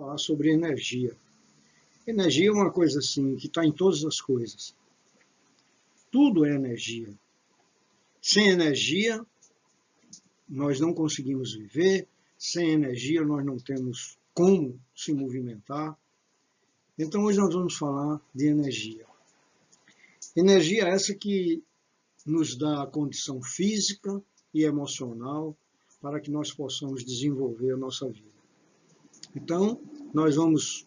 falar sobre energia. Energia é uma coisa assim que está em todas as coisas. Tudo é energia. Sem energia, nós não conseguimos viver. Sem energia, nós não temos como se movimentar. Então, hoje nós vamos falar de energia. Energia essa que nos dá a condição física e emocional para que nós possamos desenvolver a nossa vida. Então, nós vamos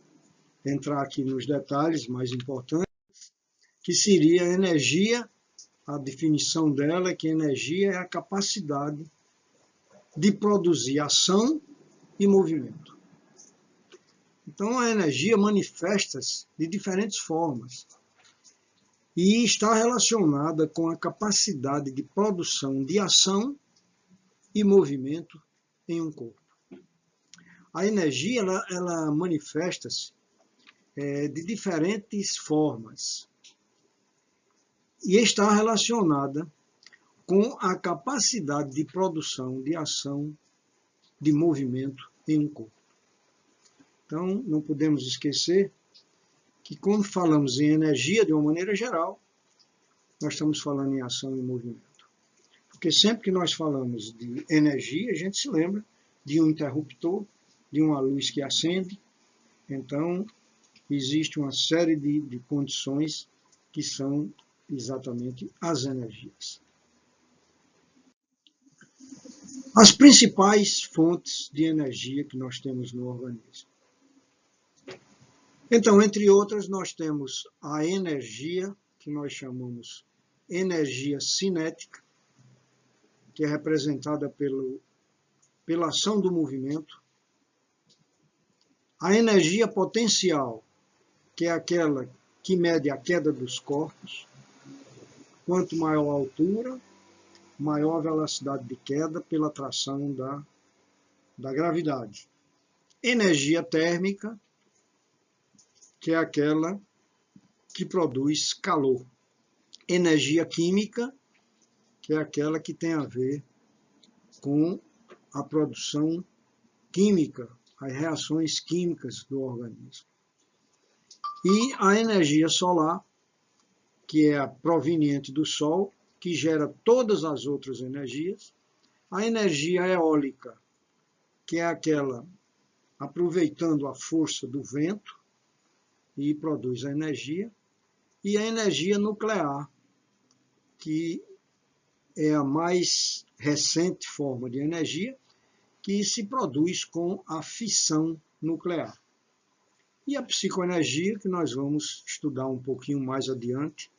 entrar aqui nos detalhes mais importantes, que seria a energia. A definição dela é que energia é a capacidade de produzir ação e movimento. Então, a energia manifesta-se de diferentes formas e está relacionada com a capacidade de produção de ação e movimento em um corpo. A energia ela manifesta-se de diferentes formas e está relacionada com a capacidade de produção de ação, de movimento em um corpo. Então, não podemos esquecer que quando falamos em energia, de uma maneira geral, nós estamos falando em ação e movimento. Porque sempre que nós falamos de energia, a gente se lembra de um interruptor, de uma luz que acende. Então, existe uma série de condições que são exatamente as energias. As principais fontes de energia que nós temos no organismo. Então, entre outras, nós temos a energia, que nós chamamos energia cinética, que é representada pela ação do movimento. A energia potencial, que é aquela que mede a queda dos corpos. Quanto maior a altura, maior a velocidade de queda pela atração da gravidade. Energia térmica, que é aquela que produz calor. Energia química, que é aquela que tem a ver com a produção química, as reações químicas do organismo. E a energia solar, que é a proveniente do Sol, que gera todas as outras energias. A energia eólica, que é aquela aproveitando a força do vento e produz a energia. E a energia nuclear, que é a mais recente forma de energia, que se produz com a fissão nuclear. E a psicoenergia, que nós vamos estudar um pouquinho mais adiante,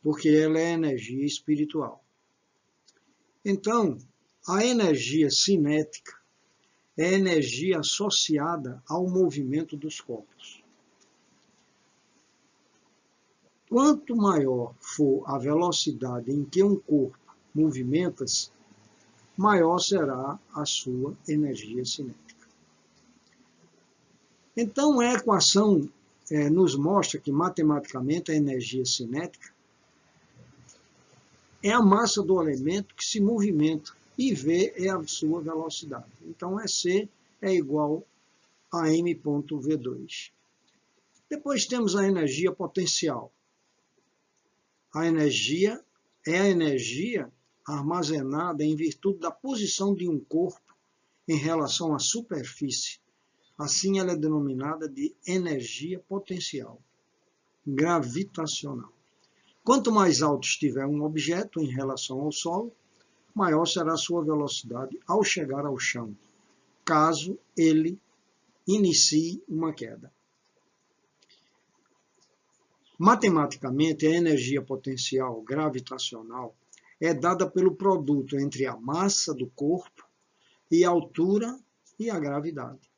porque ela é energia espiritual. Então, a energia cinética é energia associada ao movimento dos corpos. Quanto maior for a velocidade em que um corpo movimenta-se, maior será a sua energia cinética. Então, a equação nos mostra que, matematicamente, a energia cinética é a massa do elemento que se movimenta e V é a sua velocidade. Então, C é igual a m.v2. Depois temos a energia potencial. A energia é a energia armazenada em virtude da posição de um corpo em relação à superfície. Assim, ela é denominada de energia potencial, gravitacional. Quanto mais alto estiver um objeto em relação ao solo, maior será a sua velocidade ao chegar ao chão, caso ele inicie uma queda. Matematicamente, a energia potencial gravitacional é dada pelo produto entre a massa do corpo e a altura e a gravidade.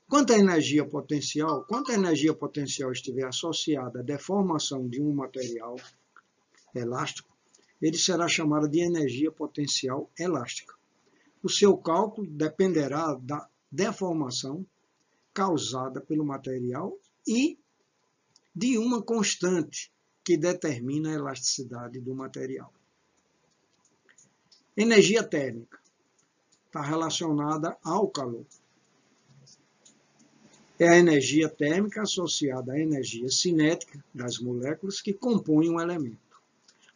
Quanto à energia potencial estiver associada à deformação de um material elástico, ele será chamado de energia potencial elástica. O seu cálculo dependerá da deformação causada pelo material e de uma constante que determina a elasticidade do material. Energia térmica. está relacionada ao calor. É a energia térmica associada à energia cinética das moléculas que compõem um elemento.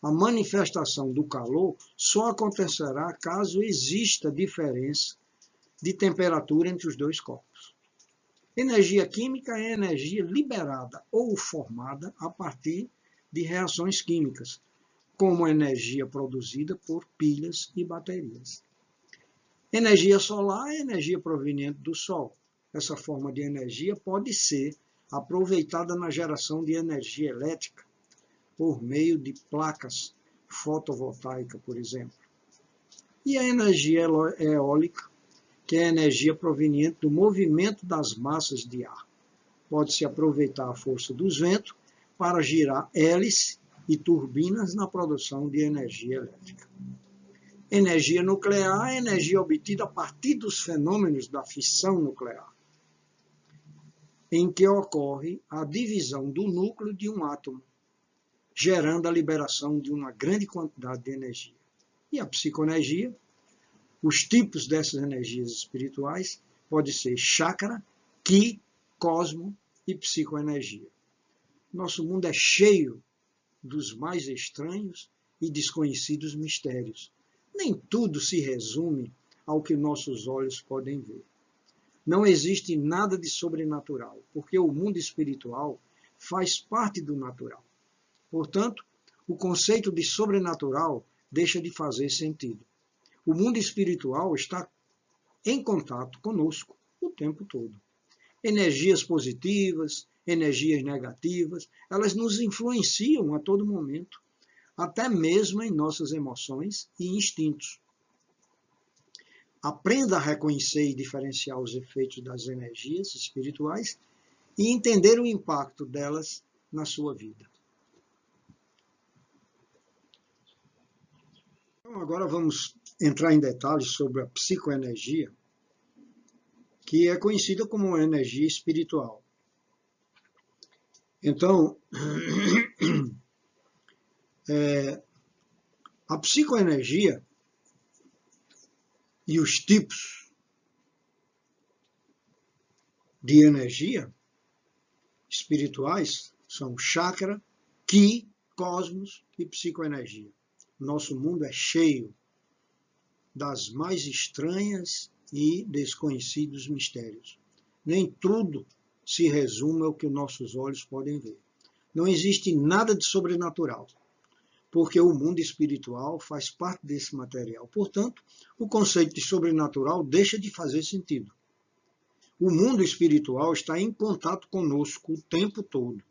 A manifestação do calor só acontecerá caso exista diferença de temperatura entre os dois corpos. Energia química é energia liberada ou formada a partir de reações químicas, como energia produzida por pilhas e baterias. Energia solar é energia proveniente do Sol. Essa forma de energia pode ser aproveitada na geração de energia elétrica por meio de placas fotovoltaicas, por exemplo. E a energia eólica, que é a energia proveniente do movimento das massas de ar. Pode-se aproveitar a força dos ventos para girar hélices e turbinas na produção de energia elétrica. Energia nuclear é energia obtida a partir dos fenômenos da fissão nuclear, em que ocorre a divisão do núcleo de um átomo, gerando a liberação de uma grande quantidade de energia. E a psicoenergia, os tipos dessas energias espirituais podem ser chakra, ki, cosmo e psicoenergia. Nosso mundo é cheio dos mais estranhos e desconhecidos mistérios. Nem tudo se resume ao que nossos olhos podem ver. Não existe nada de sobrenatural, porque o mundo espiritual faz parte do natural. Portanto, o conceito de sobrenatural deixa de fazer sentido. O mundo espiritual está em contato conosco o tempo todo. Energias positivas, energias negativas, elas nos influenciam a todo momento, até mesmo em nossas emoções e instintos. Aprenda a reconhecer e diferenciar os efeitos das energias espirituais e entender o impacto delas na sua vida. Então, agora vamos entrar em detalhes sobre a psicoenergia, que é conhecida como uma energia espiritual. Então, a psicoenergia e os tipos de energia espirituais são chakra, ki, cosmos e psicoenergia. Nosso mundo é cheio das mais estranhas e desconhecidos mistérios. Nem tudo se resume ao que nossos olhos podem ver. Não existe nada de sobrenatural, porque o mundo espiritual faz parte desse material. Portanto, o conceito de sobrenatural deixa de fazer sentido. O mundo espiritual está em contato conosco o tempo todo.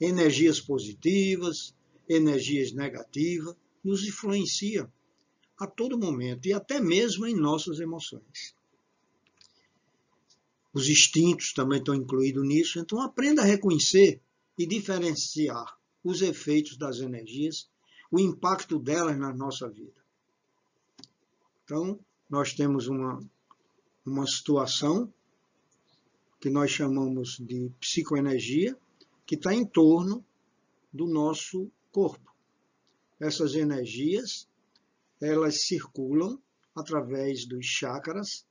Energias positivas, energias negativas, nos influenciam a todo momento e até mesmo em nossas emoções. Os instintos também estão incluídos nisso, então aprenda a reconhecer e diferenciar os efeitos das energias, o impacto delas na nossa vida. Então, nós temos uma situação que nós chamamos de psicoenergia, que está em torno do nosso corpo. Essas energias, elas circulam através dos chakras,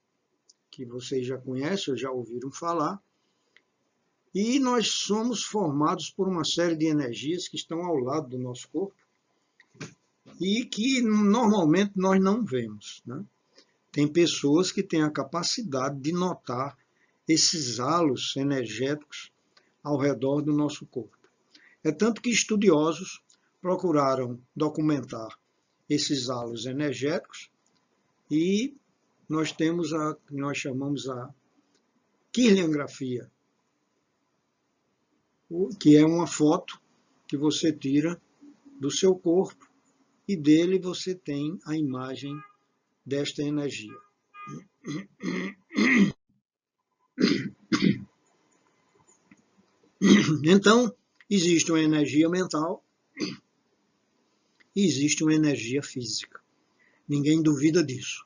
que vocês já conhecem ou já ouviram falar, e nós somos formados por uma série de energias que estão ao lado do nosso corpo e que normalmente nós não vemos, né? Tem pessoas que têm a capacidade de notar esses halos energéticos ao redor do nosso corpo. É tanto que estudiosos procuraram documentar esses halos energéticos e nós temos a que nós chamamos a kirliangrafia, que é uma foto que você tira do seu corpo e dele você tem a imagem desta energia. Então, existe uma energia mental e existe uma energia física. Ninguém duvida disso.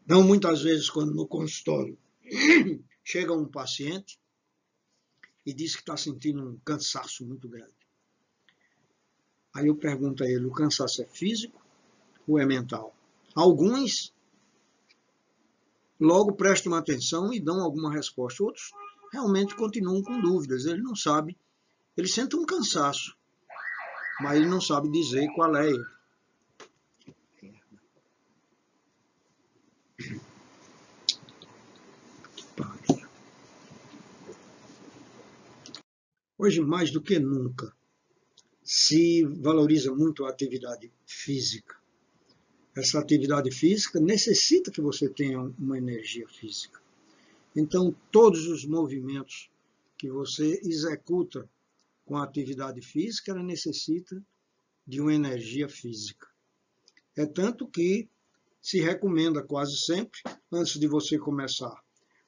Então, muitas vezes, quando no consultório chega um paciente e diz que está sentindo um cansaço muito grande. Aí eu pergunto a ele, o cansaço é físico ou é mental? Alguns logo prestam atenção e dão alguma resposta. Outros realmente continuam com dúvidas, eles não sabem, eles sentem um cansaço, mas ele não sabe dizer qual é ele. Hoje, mais do que nunca, se valoriza muito a atividade física. Essa atividade física necessita que você tenha uma energia física. Então, todos os movimentos que você executa com a atividade física, ela necessita de uma energia física. É tanto que se recomenda quase sempre, antes de você começar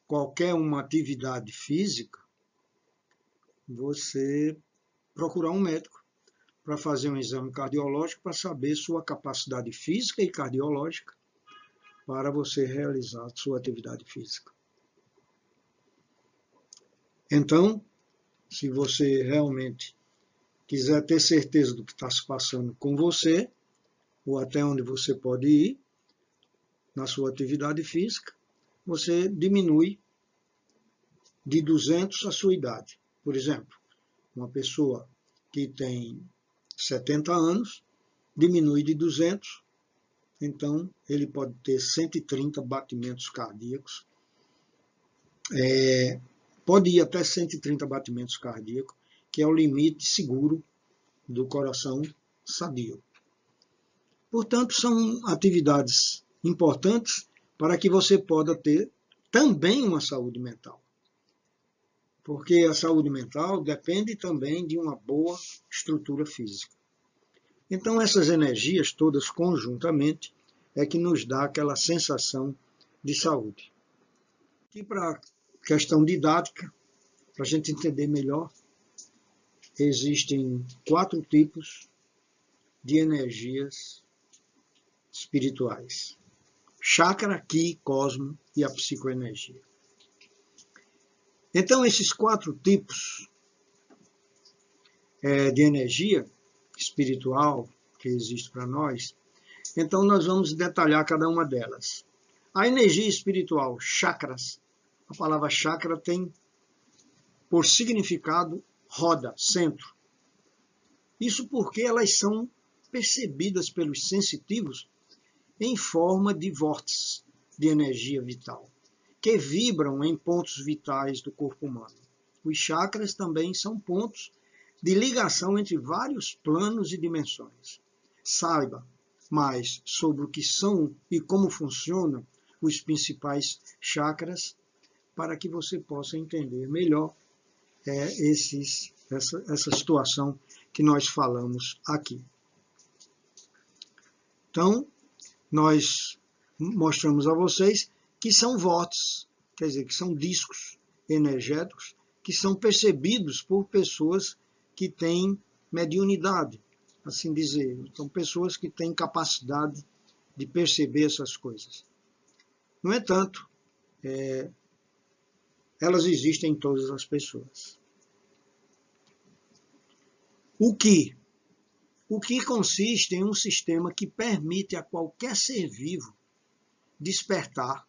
qualquer uma atividade física, você procurar um médico para fazer um exame cardiológico para saber sua capacidade física e cardiológica para você realizar a sua atividade física. Então, se você realmente quiser ter certeza do que está se passando com você, ou até onde você pode ir na sua atividade física, você diminui de 200 a sua idade. Por exemplo, uma pessoa que tem 70 anos, diminui de 200, então ele pode ter 130 batimentos cardíacos, pode ir até 130 batimentos cardíacos, que é o limite seguro do coração sadio. Portanto, são atividades importantes para que você possa ter também uma saúde mental. Porque a saúde mental depende também de uma boa estrutura física. Então, essas energias todas conjuntamente é que nos dá aquela sensação de saúde. E para a questão didática, para a gente entender melhor, existem 4 tipos de energias espirituais: chakra, ki, cosmo e a psicoenergia. Então, esses 4 tipos de energia espiritual que existe para nós, então nós vamos detalhar cada uma delas. A energia espiritual, chakras, a palavra chakra tem por significado roda, centro. Isso porque elas são percebidas pelos sensitivos em forma de vórtices de energia vital, que vibram em pontos vitais do corpo humano. Os chakras também são pontos de ligação entre vários planos e dimensões. Saiba mais sobre o que são e como funcionam os principais chakras para que você possa entender melhor essa situação que nós falamos aqui. Então, nós mostramos a vocês que são vórtices, quer dizer, que são discos energéticos que são percebidos por pessoas que têm mediunidade, assim dizer. São pessoas que têm capacidade de perceber essas coisas. No entanto, elas existem em todas as pessoas. O que consiste em um sistema que permite a qualquer ser vivo despertar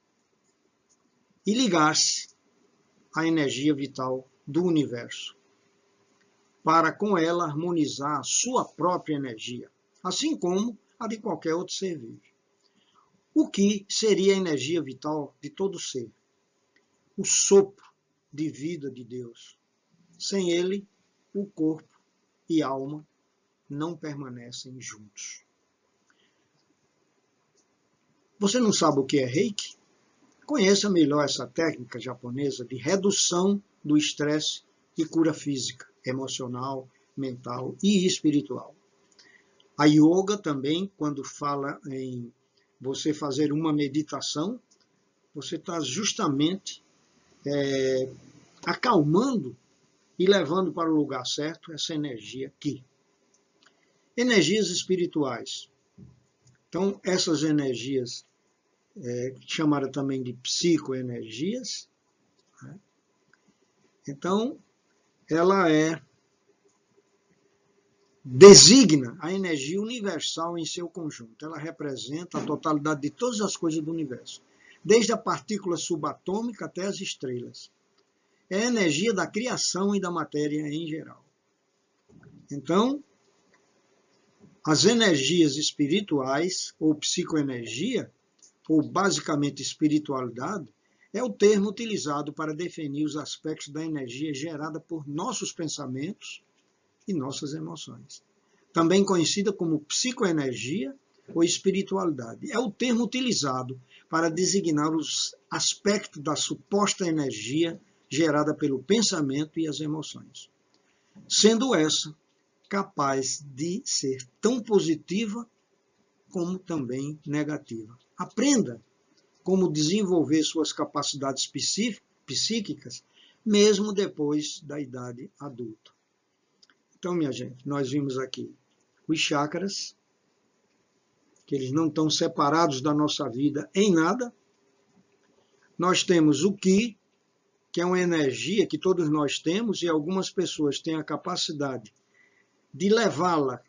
e ligar-se à energia vital do universo, para com ela harmonizar a sua própria energia, assim como a de qualquer outro ser vivo. O que seria a energia vital de todo ser? O sopro de vida de Deus. Sem ele, o corpo e a alma não permanecem juntos. Você não sabe o que é Reiki? Conheça melhor essa técnica japonesa de redução do estresse e cura física, emocional, mental e espiritual. A yoga também, quando fala em você fazer uma meditação, você está justamente acalmando e levando para o lugar certo essa energia aqui. Energias espirituais. Então, essas energias, chamadas também de psicoenergias, né? Então, ela designa a energia universal em seu conjunto. Ela representa a totalidade de todas as coisas do universo. desde a partícula subatômica até as estrelas. É a energia da criação e da matéria em geral. Então, as energias espirituais, ou psicoenergia, ou basicamente espiritualidade, é o termo utilizado para definir os aspectos da energia gerada por nossos pensamentos e nossas emoções. Também conhecida como psicoenergia ou espiritualidade. É o termo utilizado para designar os aspectos da suposta energia gerada pelo pensamento e as emoções, sendo essa capaz de ser tão positiva como também negativa. Aprenda como desenvolver suas capacidades psíquicas, mesmo depois da idade adulta. Então, minha gente, nós vimos aqui os chakras, que eles não estão separados da nossa vida em nada. Nós temos o Ki, que é uma energia que todos nós temos e algumas pessoas têm a capacidade de levá-la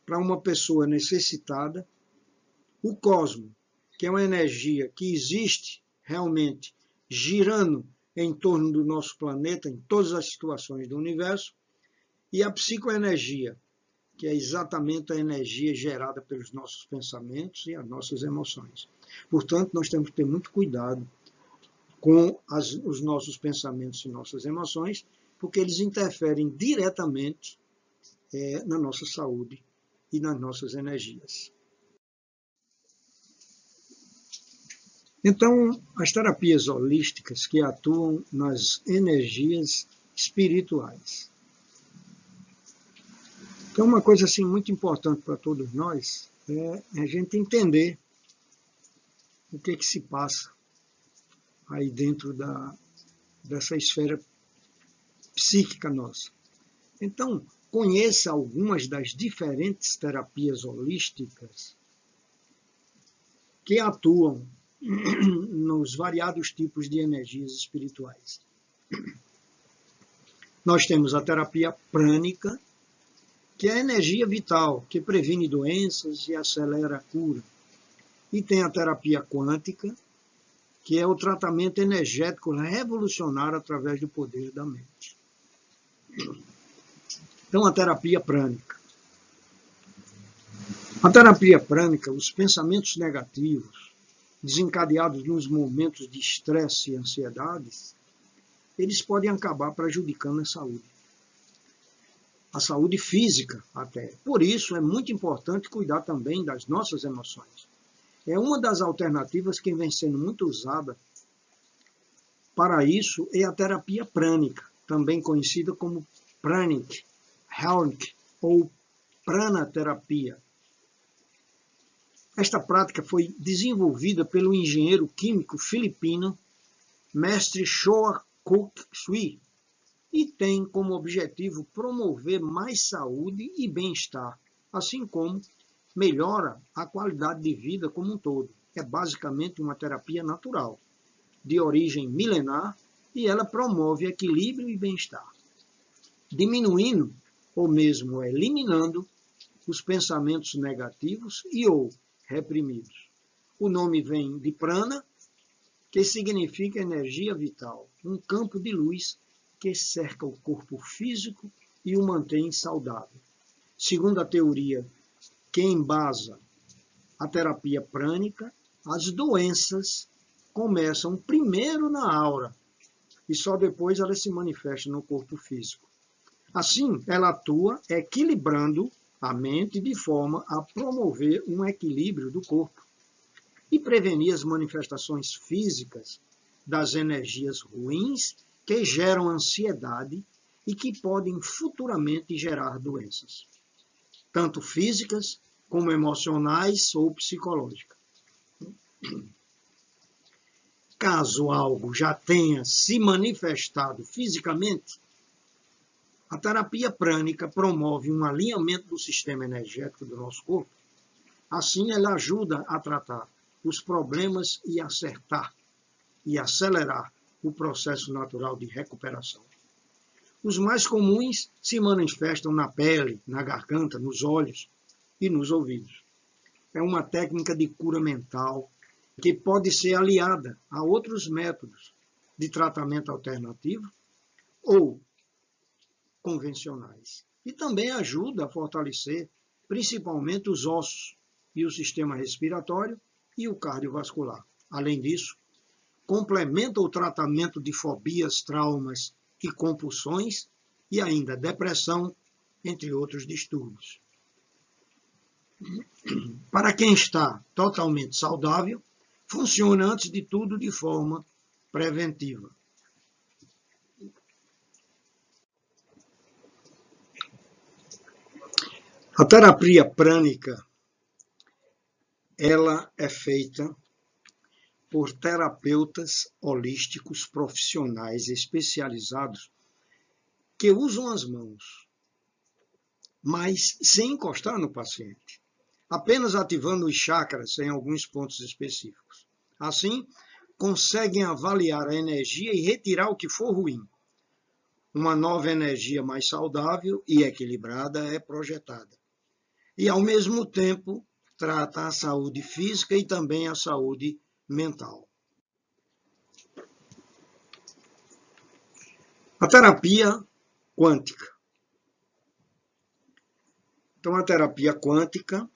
para uma pessoa necessitada. O cosmo, que é uma energia que existe realmente girando em torno do nosso planeta, em todas as situações do universo, e a psicoenergia, que é exatamente a energia gerada pelos nossos pensamentos e as nossas emoções. Portanto, nós temos que ter muito cuidado com os nossos pensamentos e nossas emoções, porque eles interferem diretamente na nossa saúde e nas nossas energias. Então, as terapias holísticas que atuam nas energias espirituais. Então, uma coisa assim muito importante para todos nós é a gente entender o que se passa aí dentro dessa esfera psíquica nossa. Então, conheça algumas das diferentes terapias holísticas que atuam nos variados tipos de energias espirituais. Nós temos a terapia prânica, que é a energia vital, que previne doenças e acelera a cura. E tem a terapia quântica, que é o tratamento energético revolucionário através do poder da mente. Então, a terapia prânica. A terapia prânica, os pensamentos negativos, desencadeados nos momentos de estresse e ansiedades, eles podem acabar prejudicando a saúde física até. Por isso, é muito importante cuidar também das nossas emoções. É uma das alternativas que vem sendo muito usada para isso é a terapia prânica, também conhecida como pranic, helnic ou pranaterapia. Esta prática foi desenvolvida pelo engenheiro químico filipino mestre Choa Kuk Sui e tem como objetivo promover mais saúde e bem-estar, assim como melhora a qualidade de vida como um todo. É basicamente uma terapia natural, de origem milenar, e ela promove equilíbrio e bem-estar, diminuindo ou mesmo eliminando os pensamentos negativos e ou reprimidos. O nome vem de prana, que significa energia vital, um campo de luz que cerca o corpo físico e o mantém saudável. Segundo a teoria que embasa a terapia prânica, as doenças começam primeiro na aura e só depois elas se manifestam no corpo físico. Assim, ela atua equilibrando a mente de forma a promover um equilíbrio do corpo e prevenir as manifestações físicas das energias ruins que geram ansiedade e que podem futuramente gerar doenças, tanto físicas como emocionais ou psicológicas. Caso algo já tenha se manifestado fisicamente, a terapia prânica promove um alinhamento do sistema energético do nosso corpo. Assim, ela ajuda a tratar os problemas e acertar e acelerar o processo natural de recuperação. Os mais comuns se manifestam na pele, na garganta, nos olhos e nos ouvidos. É uma técnica de cura mental que pode ser aliada a outros métodos de tratamento alternativo ou convencionais. E também ajuda a fortalecer principalmente os ossos e o sistema respiratório e o cardiovascular. Além disso, complementa o tratamento de fobias, traumas e compulsões e ainda depressão, entre outros distúrbios. Para quem está totalmente saudável, funciona antes de tudo de forma preventiva. A terapia prânica, ela é feita por terapeutas holísticos profissionais especializados que usam as mãos, mas sem encostar no paciente, apenas ativando os chakras em alguns pontos específicos. Assim, conseguem avaliar a energia e retirar o que for ruim. Uma nova energia mais saudável e equilibrada é projetada. E, ao mesmo tempo, trata a saúde física e também a saúde mental. A terapia quântica. Então, a terapia quântica,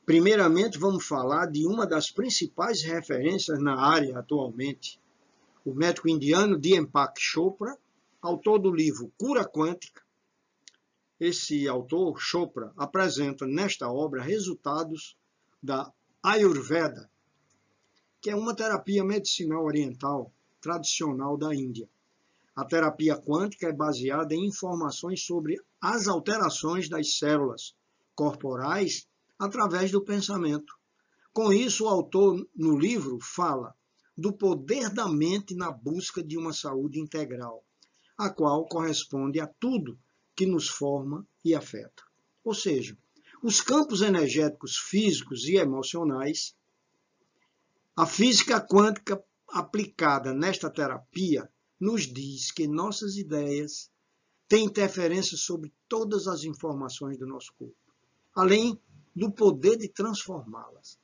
primeiramente vamos falar de uma das principais referências na área atualmente, o médico indiano Deepak Chopra, autor do livro Cura Quântica. Esse autor, Chopra, apresenta nesta obra resultados da Ayurveda, que é uma terapia medicinal oriental tradicional da Índia. A terapia quântica é baseada em informações sobre as alterações das células corporais através do pensamento. Com isso, o autor, no livro, fala do poder da mente na busca de uma saúde integral, a qual corresponde a tudo que nos forma e afeta. Ou seja, os campos energéticos físicos e emocionais, a física quântica aplicada nesta terapia nos diz que nossas ideias têm interferência sobre todas as informações do nosso corpo, além do poder de transformá-las.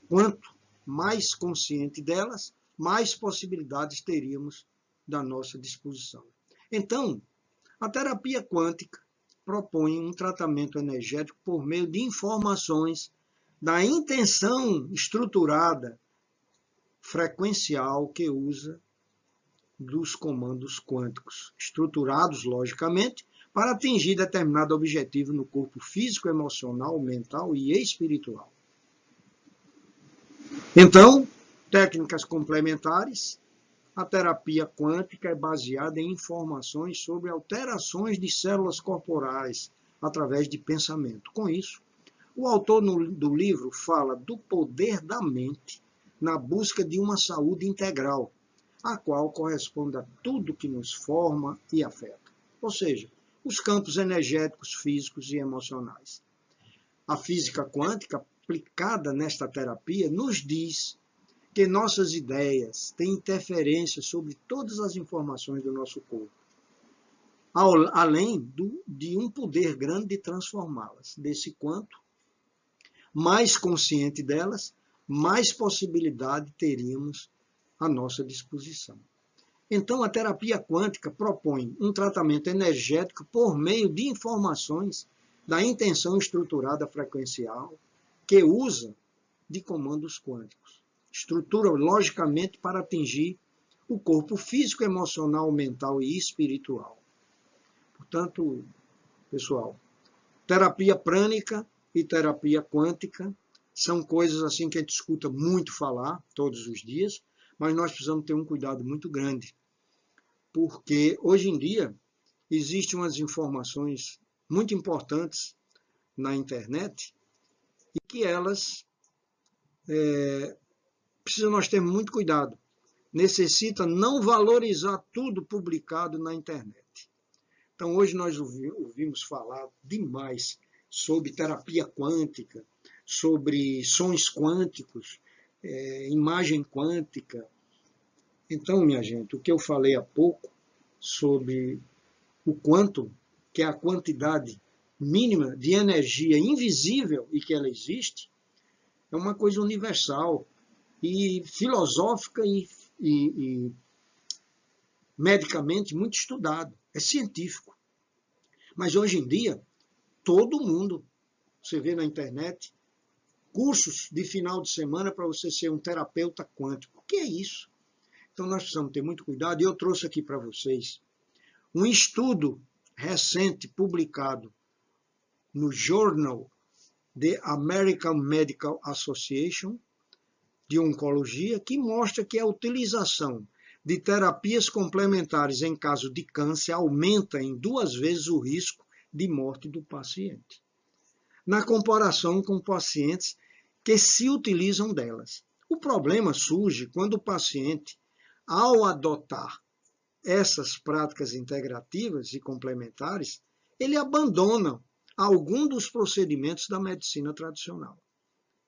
Quanto mais consciente delas, mais possibilidades teríamos da nossa disposição. Então, a terapia quântica propõe um tratamento energético por meio de informações da intenção estruturada frequencial que usa dos comandos quânticos, estruturados, logicamente, para atingir determinado objetivo no corpo físico, emocional, mental e espiritual. Então, técnicas complementares. A terapia quântica é baseada em informações sobre alterações de células corporais através de pensamento. Com isso, o autor do livro fala do poder da mente na busca de uma saúde integral, a qual corresponde a tudo que nos forma e afeta, ou seja, os campos energéticos, físicos e emocionais. A física quântica aplicada nesta terapia nos diz que nossas ideias têm interferência sobre todas as informações do nosso corpo, além de um poder grande de transformá-las. Desse quanto mais consciente delas, mais possibilidade teríamos à nossa disposição. Então, a terapia quântica propõe um tratamento energético por meio de informações da intenção estruturada frequencial que usa de comandos quânticos. Estrutura logicamente para atingir o corpo físico, emocional, mental e espiritual. Portanto, pessoal, terapia prânica e terapia quântica são coisas assim que a gente escuta muito falar todos os dias, mas nós precisamos ter um cuidado muito grande, porque hoje em dia existem umas informações muito importantes na internet e que elas precisam nós ter muito cuidado. Necessita não valorizar tudo publicado na internet. Então, hoje nós ouvimos falar demais sobre terapia quântica, sobre sons quânticos, imagem quântica. Então, minha gente, o que eu falei há pouco sobre o quantum, que é a quantidade mínima de energia invisível e que ela existe, É uma coisa universal e filosófica e medicamente muito estudado. É científico. Mas hoje em dia, todo mundo, você vê na internet, cursos de final de semana para você ser um terapeuta quântico. O que é isso? Então nós precisamos ter muito cuidado. E eu trouxe aqui para vocês um estudo recente publicado no Journal The American Medical Association de Oncologia, que mostra que a utilização de terapias complementares em caso de câncer aumenta em 2 vezes o risco de morte do paciente, na comparação com pacientes que se utilizam delas. O problema surge quando o paciente, ao adotar essas práticas integrativas e complementares, ele abandona algum dos procedimentos da medicina tradicional.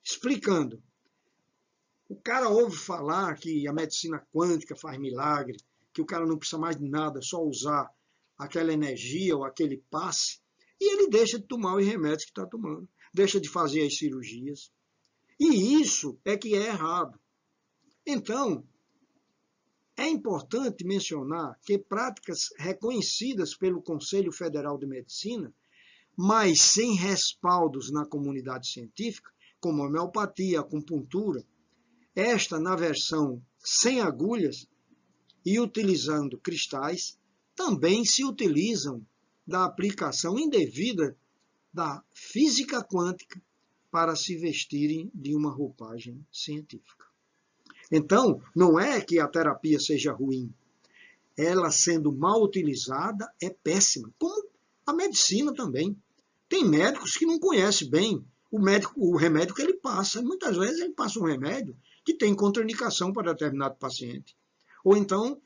Explicando, o cara ouve falar que a medicina quântica faz milagre, que o cara não precisa mais de nada, só usar aquela energia ou aquele passe, e ele deixa de tomar os remédios que está tomando, deixa de fazer as cirurgias. E isso é que é errado. Então, é importante mencionar que práticas reconhecidas pelo Conselho Federal de Medicina, mas sem respaldos na comunidade científica, como a homeopatia, a acupuntura, esta na versão sem agulhas e utilizando cristais, também se utilizam da aplicação indevida da física quântica para se vestirem de uma roupagem científica. Então, não é que a terapia seja ruim. Ela sendo mal utilizada é péssima, como a medicina também. Tem médicos que não conhecem bem o remédio que ele passa. Muitas vezes ele passa um remédio que tem contraindicação para determinado paciente. Ou então,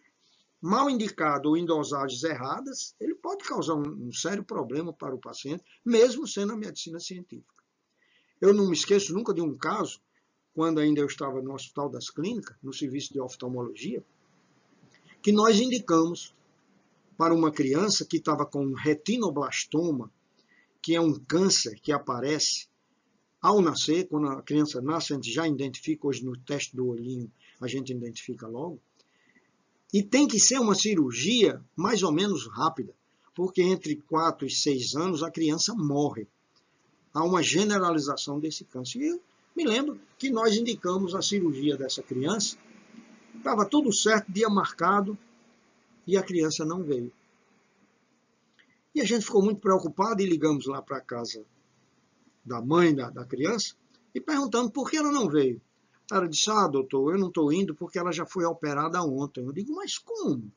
mal indicado ou em dosagens erradas, ele pode causar um sério problema para o paciente, mesmo sendo a medicina científica. Eu não me esqueço nunca de um caso, quando ainda eu estava no Hospital das Clínicas, no serviço de oftalmologia, que nós indicamos para uma criança que estava com um retinoblastoma, que é um câncer que aparece ao nascer. Quando a criança nasce, a gente já identifica, hoje no teste do olhinho a gente identifica logo, e tem que ser uma cirurgia mais ou menos rápida, porque entre 4 e 6 anos a criança morre. Há uma generalização desse câncer. E eu me lembro que nós indicamos a cirurgia dessa criança, estava tudo certo, dia marcado, e a criança não veio. E a gente ficou muito preocupado e ligamos lá para a casa da mãe da criança e perguntando por que ela não veio. Ela disse, doutor, eu não estou indo porque ela já foi operada ontem. Eu digo, mas como?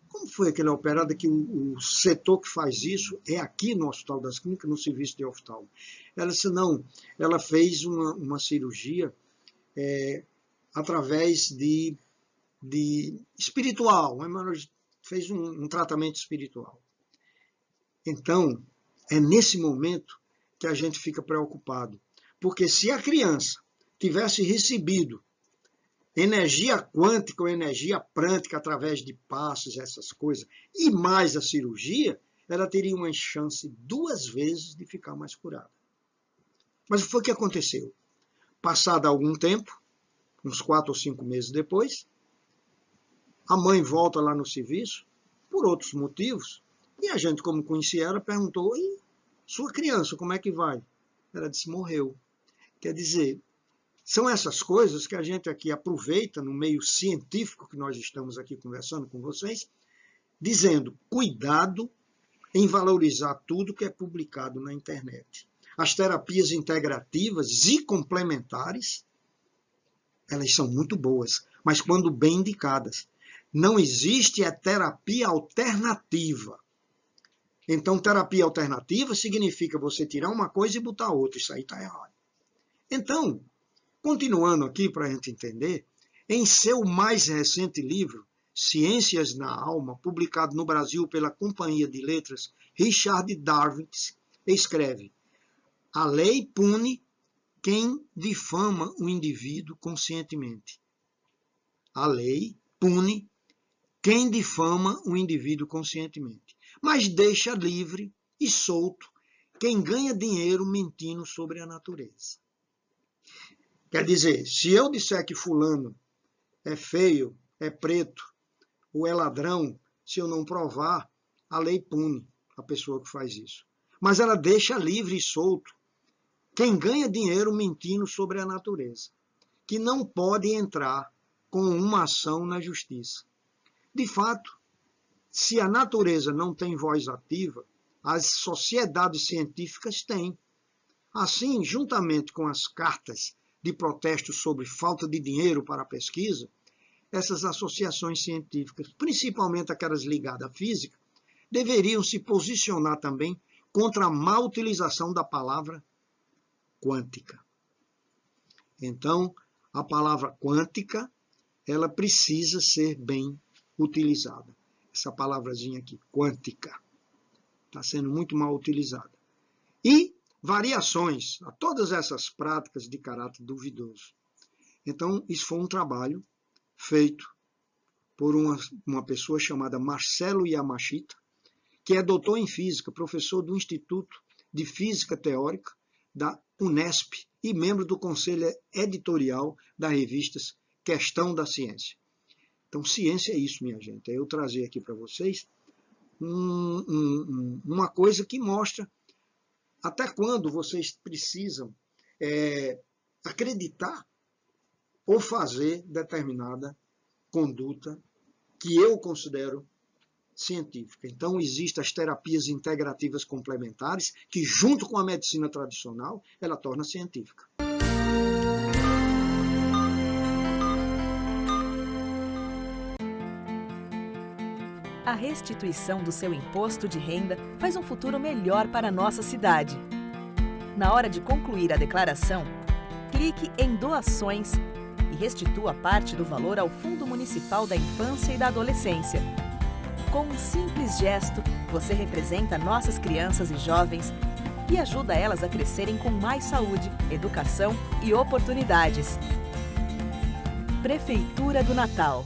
Como foi aquela operada que o setor que faz isso é aqui no Hospital das Clínicas, no serviço de oftalmo? Ela disse, não, ela fez uma cirurgia através de espiritual, fez um tratamento espiritual. Então, é nesse momento que a gente fica preocupado, porque se a criança tivesse recebido energia quântica ou energia prântica através de passos, essas coisas, e mais a cirurgia, ela teria uma chance 2 vezes de ficar mais curada. Mas o que foi que aconteceu? Passado algum tempo, uns 4 ou 5 meses depois, a mãe volta lá no serviço, por outros motivos, e a gente, como conhecia ela, perguntou, e sua criança, como é que vai? Ela disse, morreu. Quer dizer, são essas coisas que a gente aqui aproveita no meio científico que nós estamos aqui conversando com vocês, dizendo, cuidado em valorizar tudo que é publicado na internet. As terapias integrativas e complementares, elas são muito boas, mas quando bem indicadas. Não existe a terapia alternativa. Então, terapia alternativa significa você tirar uma coisa e botar outra. Isso aí está errado. Então, continuando aqui para a gente entender, em seu mais recente livro, Ciências na Alma, publicado no Brasil pela Companhia de Letras Richard Dawkins, escreve: a lei pune quem difama o indivíduo conscientemente. A lei pune quem difama o indivíduo conscientemente, mas deixa livre e solto quem ganha dinheiro mentindo sobre a natureza. Quer dizer, se eu disser que fulano é feio, é preto ou é ladrão, se eu não provar, a lei pune a pessoa que faz isso. Mas ela deixa livre e solto quem ganha dinheiro mentindo sobre a natureza, que não pode entrar com uma ação na justiça. De fato, se a natureza não tem voz ativa, as sociedades científicas têm. Assim, juntamente com as cartas de protesto sobre falta de dinheiro para a pesquisa, essas associações científicas, principalmente aquelas ligadas à física, deveriam se posicionar também contra a má utilização da palavra quântica. Então, a palavra quântica, ela precisa ser bem utilizada. Essa palavrazinha aqui, quântica, está sendo muito mal utilizada. E variações a todas essas práticas de caráter duvidoso. Então, isso foi um trabalho feito por uma pessoa chamada Marcelo Yamashita, que é doutor em física, professor do Instituto de Física Teórica da Unesp e membro do conselho editorial da revista Questão da Ciência. Então, ciência é isso, minha gente. É eu trazer aqui para vocês uma coisa que mostra até quando vocês precisam acreditar ou fazer determinada conduta que eu considero científica. Então, existem as terapias integrativas complementares, que junto com a medicina tradicional, ela torna científica. A restituição do seu imposto de renda faz um futuro melhor para a nossa cidade. Na hora de concluir a declaração, clique em Doações e restitua parte do valor ao Fundo Municipal da Infância e da Adolescência. Com um simples gesto, você representa nossas crianças e jovens e ajuda elas a crescerem com mais saúde, educação e oportunidades. Prefeitura do Natal.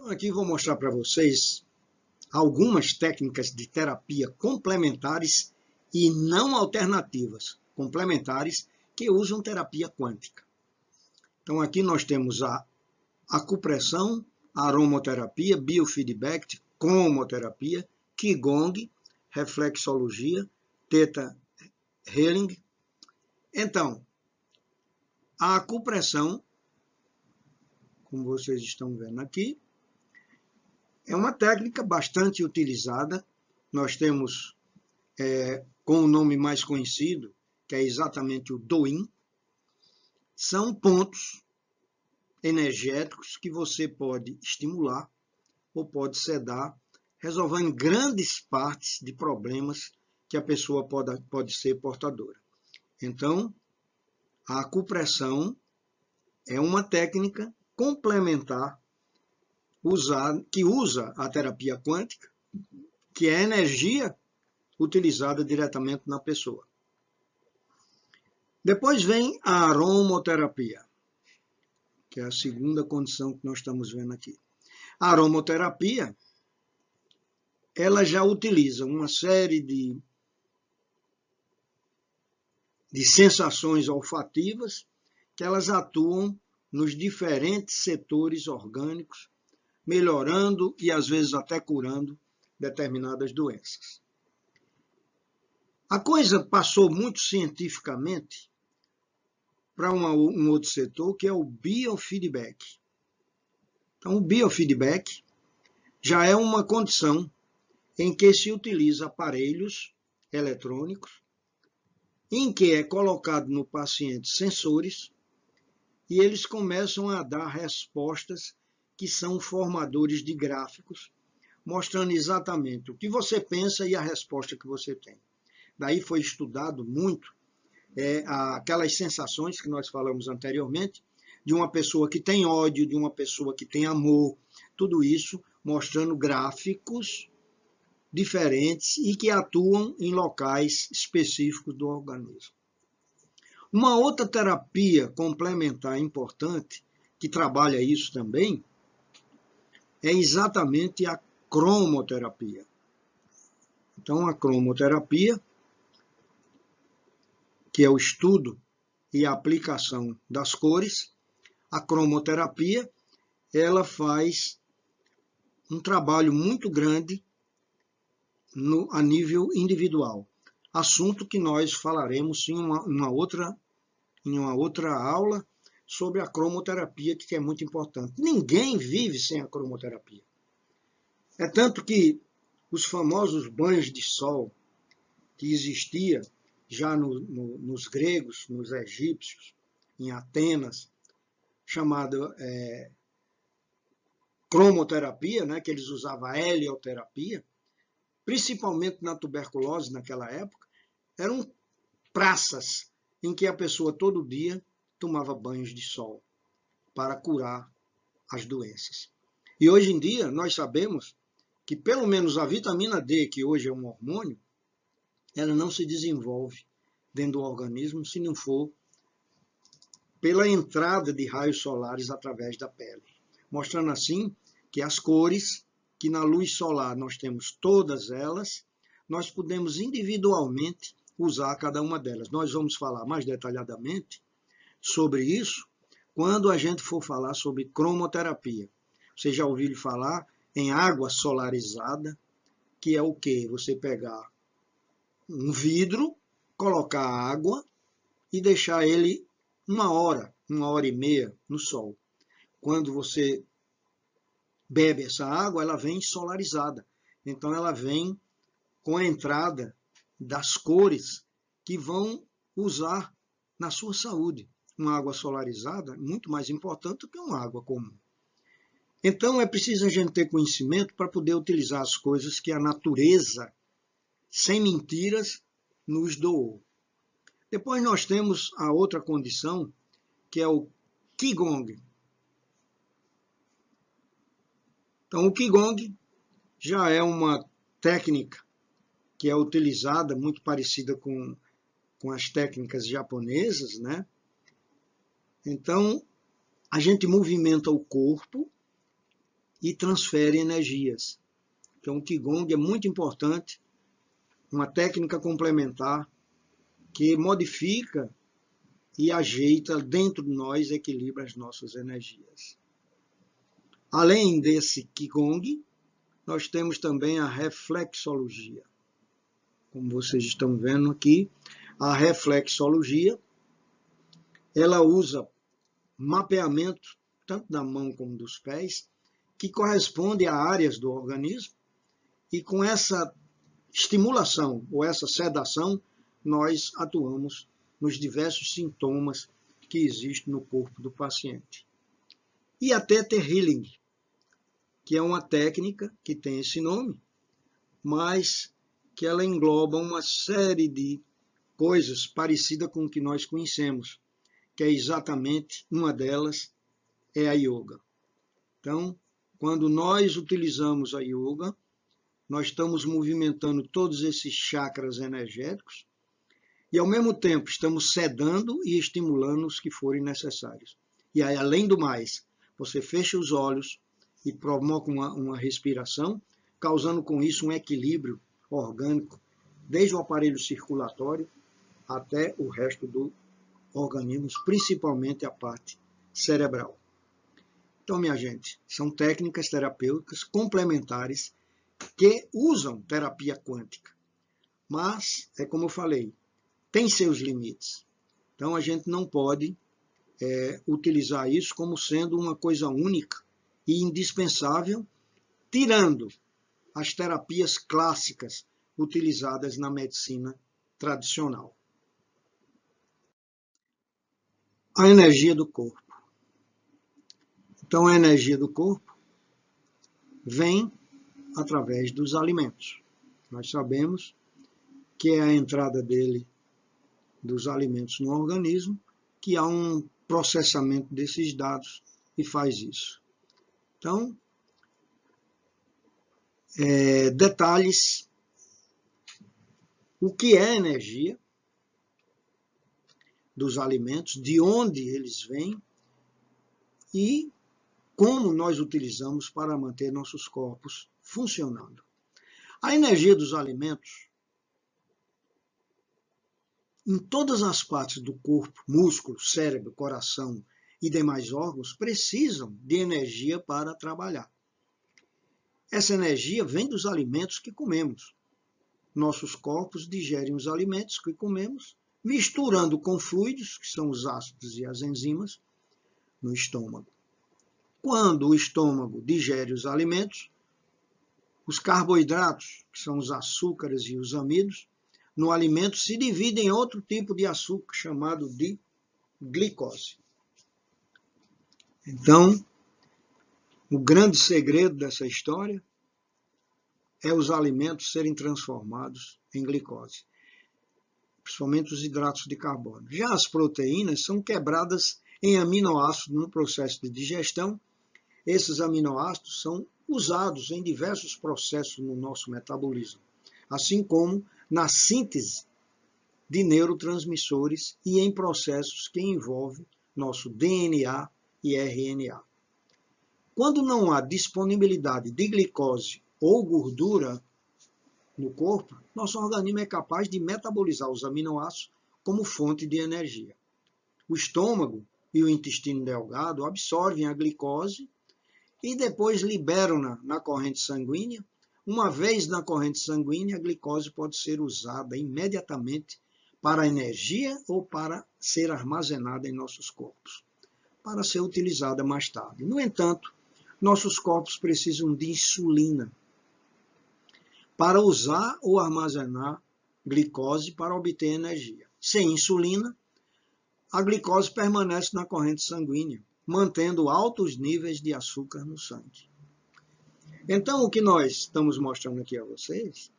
Aqui vou mostrar para vocês algumas técnicas de terapia complementares e não alternativas, complementares, que usam terapia quântica. Então aqui nós temos a acupressão, a aromoterapia, biofeedback, cromoterapia, qigong, reflexologia, theta healing. Então, a acupressão, como vocês estão vendo aqui, é uma técnica bastante utilizada. Nós temos, com o nome mais conhecido, que é exatamente o Douyin, são pontos energéticos que você pode estimular ou pode sedar, resolvendo grandes partes de problemas que a pessoa pode ser portadora. Então, a acupressão é uma técnica complementar que usa a terapia quântica, que é energia utilizada diretamente na pessoa. Depois vem a aromoterapia, que é a segunda condição que nós estamos vendo aqui. A aromoterapia, ela já utiliza uma série de sensações olfativas que elas atuam nos diferentes setores orgânicos, melhorando e às vezes até curando determinadas doenças. A coisa passou muito cientificamente para um outro setor, que é o biofeedback. Então, o biofeedback já é uma condição em que se utiliza aparelhos eletrônicos, em que é colocado no paciente sensores, e eles começam a dar respostas que são formadores de gráficos, mostrando exatamente o que você pensa e a resposta que você tem. Daí foi estudado muito aquelas sensações que nós falamos anteriormente, de uma pessoa que tem ódio, de uma pessoa que tem amor, tudo isso mostrando gráficos diferentes e que atuam em locais específicos do organismo. Uma outra terapia complementar importante, que trabalha isso também, é exatamente a cromoterapia. Então, a cromoterapia, que é o estudo e a aplicação das cores, a cromoterapia, ela faz um trabalho muito grande a nível individual. Assunto que nós falaremos em uma outra aula sobre a cromoterapia, que é muito importante. Ninguém vive sem a cromoterapia. É tanto que os famosos banhos de sol que existia já nos gregos, nos egípcios, em Atenas, chamada cromoterapia, né, que eles usavam a helioterapia, principalmente na tuberculose naquela época, eram praças em que a pessoa todo dia tomava banhos de sol para curar as doenças. E hoje em dia nós sabemos que pelo menos a vitamina D, que hoje é um hormônio, ela não se desenvolve dentro do organismo se não for pela entrada de raios solares através da pele. Mostrando assim que as cores, que na luz solar nós temos todas elas, nós podemos individualmente usar cada uma delas. Nós vamos falar mais detalhadamente sobre isso quando a gente for falar sobre cromoterapia. Você já ouviu falar em água solarizada, que é o quê? Você pegar um vidro, colocar água e deixar ele 1 hora, 1 hora e meia no sol. Quando você bebe essa água, ela vem solarizada. Então ela vem com a entrada das cores que vão usar na sua saúde. Uma água solarizada é muito mais importante do que uma água comum. Então é preciso a gente ter conhecimento para poder utilizar as coisas que a natureza, sem mentiras, nos doou. Depois nós temos a outra condição, que é o Qigong. Então o Qigong já é uma técnica que é utilizada, muito parecida com as técnicas japonesas, né? Então, a gente movimenta o corpo e transfere energias. Então, o Qigong é muito importante, uma técnica complementar que modifica e ajeita dentro de nós, equilibra as nossas energias. Além desse Qigong, nós temos também a reflexologia. Como vocês estão vendo aqui, a reflexologia, ela usa mapeamento, tanto da mão como dos pés, que corresponde a áreas do organismo, e com essa estimulação ou essa sedação, nós atuamos nos diversos sintomas que existem no corpo do paciente. E a Theta Healing, que é uma técnica que tem esse nome, mas que ela engloba uma série de coisas parecidas com o que nós conhecemos, que é exatamente uma delas é a yoga. Então, quando nós utilizamos a yoga, nós estamos movimentando todos esses chakras energéticos e, ao mesmo tempo, estamos sedando e estimulando os que forem necessários. E aí, além do mais, você fecha os olhos e promove uma respiração, causando com isso um equilíbrio orgânico, desde o aparelho circulatório até o resto do organismo, principalmente a parte cerebral. Então, minha gente, são técnicas terapêuticas complementares que usam terapia quântica. Mas, é como eu falei, tem seus limites. Então, a gente não pode utilizar isso como sendo uma coisa única e indispensável, tirando as terapias clássicas utilizadas na medicina tradicional. A energia do corpo. Então, a energia do corpo vem através dos alimentos. Nós sabemos que é a entrada dos alimentos no organismo, que há um processamento desses dados e faz isso. Então, detalhes. O que é energia dos alimentos, de onde eles vêm e como nós utilizamos para manter nossos corpos funcionando. A energia dos alimentos, em todas as partes do corpo, músculo, cérebro, coração e demais órgãos, precisam de energia para trabalhar. Essa energia vem dos alimentos que comemos. Nossos corpos digerem os alimentos que comemos, misturando com fluidos, que são os ácidos e as enzimas, no estômago. Quando o estômago digere os alimentos, os carboidratos, que são os açúcares e os amidos, no alimento se dividem em outro tipo de açúcar, chamado de glicose. Então, o grande segredo dessa história é os alimentos serem transformados em glicose, principalmente os hidratos de carbono. Já as proteínas são quebradas em aminoácidos no processo de digestão. Esses aminoácidos são usados em diversos processos no nosso metabolismo, assim como na síntese de neurotransmissores e em processos que envolvem nosso DNA e RNA. Quando não há disponibilidade de glicose ou gordura no corpo, nosso organismo é capaz de metabolizar os aminoácidos como fonte de energia. O estômago e o intestino delgado absorvem a glicose e depois liberam-na na corrente sanguínea. Uma vez na corrente sanguínea, a glicose pode ser usada imediatamente para energia ou para ser armazenada em nossos corpos, para ser utilizada mais tarde. No entanto, nossos corpos precisam de insulina para usar ou armazenar glicose para obter energia. Sem insulina, a glicose permanece na corrente sanguínea, mantendo altos níveis de açúcar no sangue. Então, o que nós estamos mostrando aqui a vocês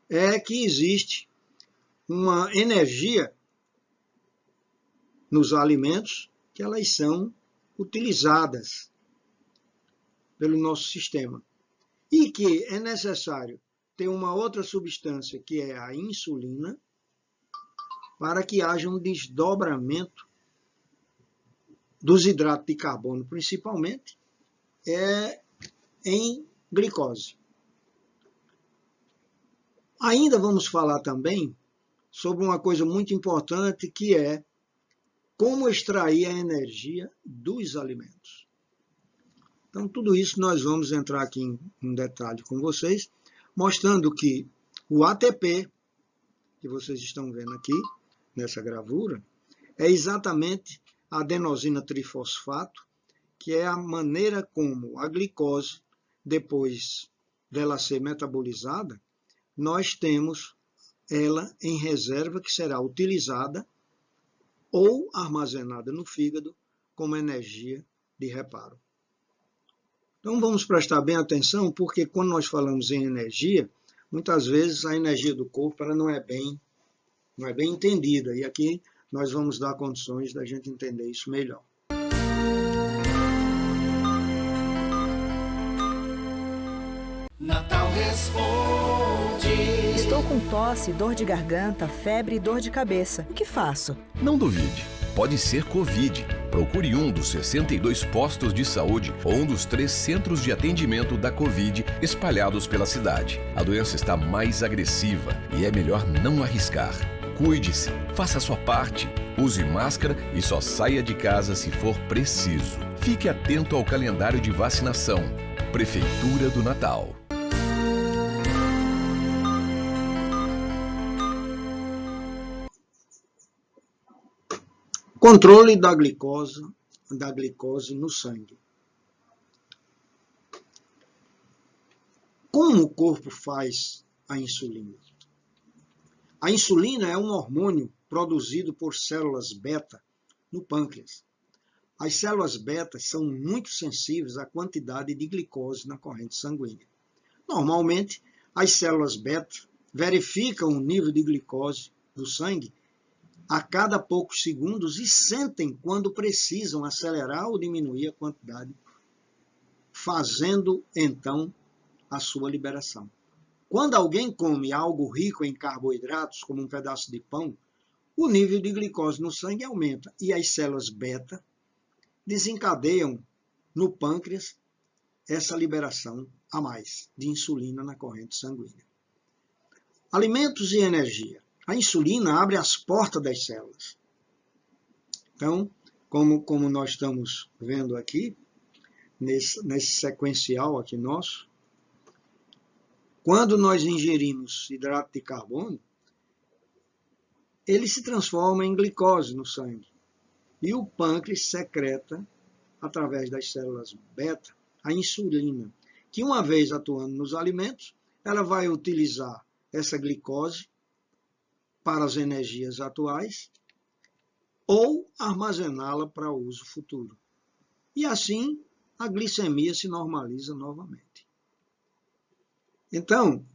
é que existe uma energia nos alimentos que elas são utilizadas pelo nosso sistema e que é necessário ter uma outra substância, que é a insulina, para que haja um desdobramento dos hidratos de carbono, principalmente, em glicose. Ainda vamos falar também sobre uma coisa muito importante, que é como extrair a energia dos alimentos. Então, tudo isso nós vamos entrar aqui em detalhe com vocês, mostrando que o ATP, que vocês estão vendo aqui nessa gravura, é exatamente a adenosina trifosfato, que é a maneira como a glicose, depois dela ser metabolizada, nós temos ela em reserva, que será utilizada ou armazenada no fígado como energia de reparo. Então vamos prestar bem atenção, porque quando nós falamos em energia, muitas vezes a energia do corpo ela não é bem entendida, e aqui nós vamos dar condições da gente entender isso melhor. Natal responde. Estou com tosse, dor de garganta, febre e dor de cabeça. O que faço? Não duvide. Pode ser Covid. Procure um dos 62 postos de saúde ou um dos 3 centros de atendimento da Covid espalhados pela cidade. A doença está mais agressiva e é melhor não arriscar. Cuide-se, faça a sua parte, use máscara e só saia de casa se for preciso. Fique atento ao calendário de vacinação. Prefeitura do Natal. Controle da glicose no sangue. Como o corpo faz a insulina? A insulina é um hormônio produzido por células beta no pâncreas. As células beta são muito sensíveis à quantidade de glicose na corrente sanguínea. Normalmente, as células beta verificam o nível de glicose do sangue a cada poucos segundos e sentem quando precisam acelerar ou diminuir a quantidade, fazendo então a sua liberação. Quando alguém come algo rico em carboidratos, como um pedaço de pão, o nível de glicose no sangue aumenta e as células beta desencadeiam no pâncreas essa liberação a mais de insulina na corrente sanguínea. Alimentos e energia. A insulina abre as portas das células. Então, como nós estamos vendo aqui, nesse sequencial aqui nosso, quando nós ingerimos hidrato de carbono, ele se transforma em glicose no sangue. E o pâncreas secreta, através das células beta, a insulina, que uma vez atuando nos alimentos, ela vai utilizar essa glicose para as energias atuais ou armazená-la para uso futuro. E assim, a glicemia se normaliza novamente. Então,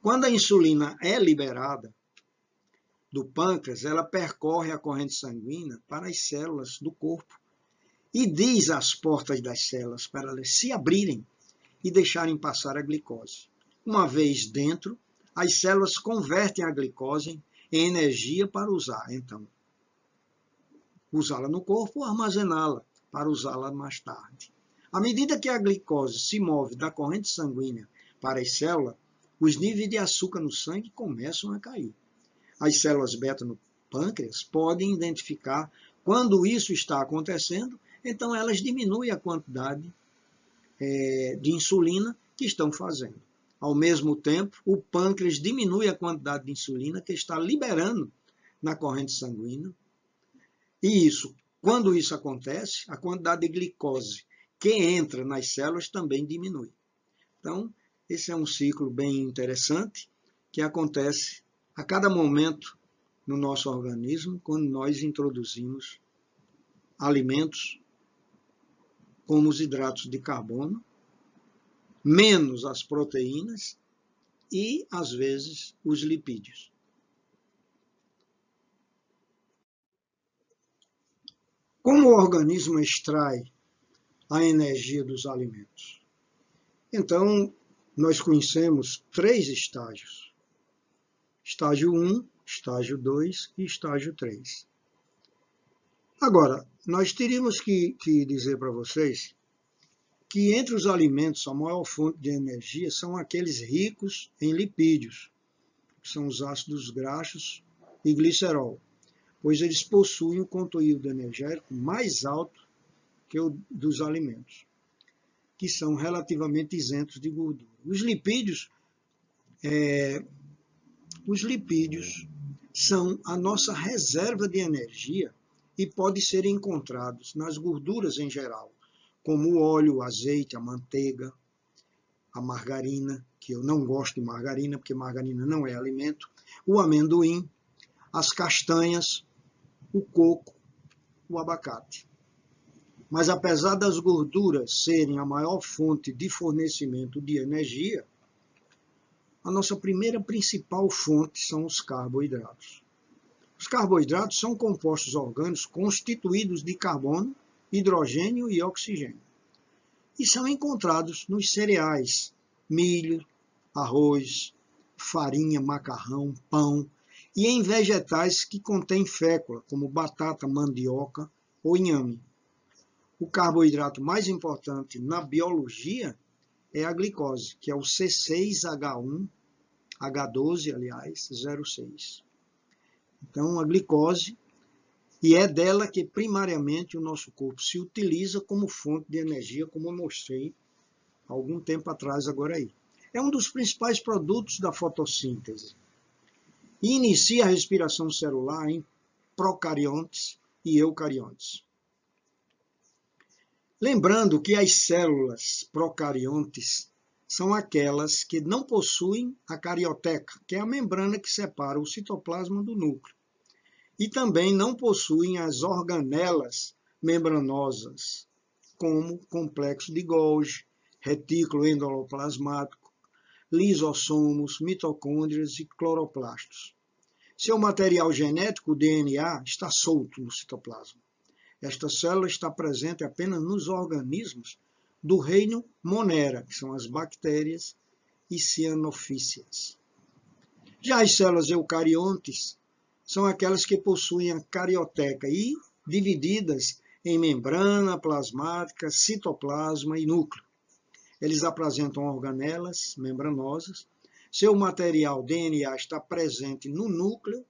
quando a insulina é liberada do pâncreas, ela percorre a corrente sanguínea para as células do corpo e diz às portas das células para elas se abrirem e deixarem passar a glicose. Uma vez dentro, as células convertem a glicose em energia para usar, então, usá-la no corpo ou armazená-la para usá-la mais tarde. À medida que a glicose se move da corrente sanguínea para as células, os níveis de açúcar no sangue começam a cair. As células beta no pâncreas podem identificar quando isso está acontecendo, então elas diminuem a quantidade de insulina que estão fazendo. Ao mesmo tempo, o pâncreas diminui a quantidade de insulina que está liberando na corrente sanguínea. E isso, quando isso acontece, a quantidade de glicose que entra nas células também diminui. Então, esse é um ciclo bem interessante que acontece a cada momento no nosso organismo quando nós introduzimos alimentos como os hidratos de carbono, menos as proteínas e, às vezes, os lipídios. Como o organismo extrai a energia dos alimentos? Então, nós conhecemos 3 estágios. Estágio 1, estágio 2 e estágio 3. Agora, nós teríamos que dizer para vocês que entre os alimentos a maior fonte de energia são aqueles ricos em lipídios, que são os ácidos graxos e glicerol, pois eles possuem o conteúdo energético mais alto que o dos alimentos, que são relativamente isentos de gordura. Os lipídios são a nossa reserva de energia e podem ser encontrados nas gorduras em geral, como o óleo, o azeite, a manteiga, a margarina, que eu não gosto de margarina, porque margarina não é alimento, o amendoim, as castanhas, o coco, o abacate. Mas apesar das gorduras serem a maior fonte de fornecimento de energia, a nossa primeira principal fonte são os carboidratos. Os carboidratos são compostos orgânicos constituídos de carbono, hidrogênio e oxigênio. E são encontrados nos cereais, milho, arroz, farinha, macarrão, pão, e em vegetais que contêm fécula, como batata, mandioca ou inhame. O carboidrato mais importante na biologia é a glicose, que é o C6H12, 06. Então, a glicose, e é dela que primariamente o nosso corpo se utiliza como fonte de energia, como eu mostrei há algum tempo atrás agora aí. É um dos principais produtos da fotossíntese. E inicia a respiração celular em procariontes e eucariontes. Lembrando que as células procariontes são aquelas que não possuem a carioteca, que é a membrana que separa o citoplasma do núcleo. E também não possuem as organelas membranosas, como complexo de Golgi, retículo endoplasmático, lisossomos, mitocôndrias e cloroplastos. Seu material genético, o DNA, está solto no citoplasma. Esta célula está presente apenas nos organismos do reino Monera, que são as bactérias e cianofícias. Já as células eucariontes são aquelas que possuem a carioteca e divididas em membrana plasmática, citoplasma e núcleo. Eles apresentam organelas membranosas, seu material DNA está presente no núcleo,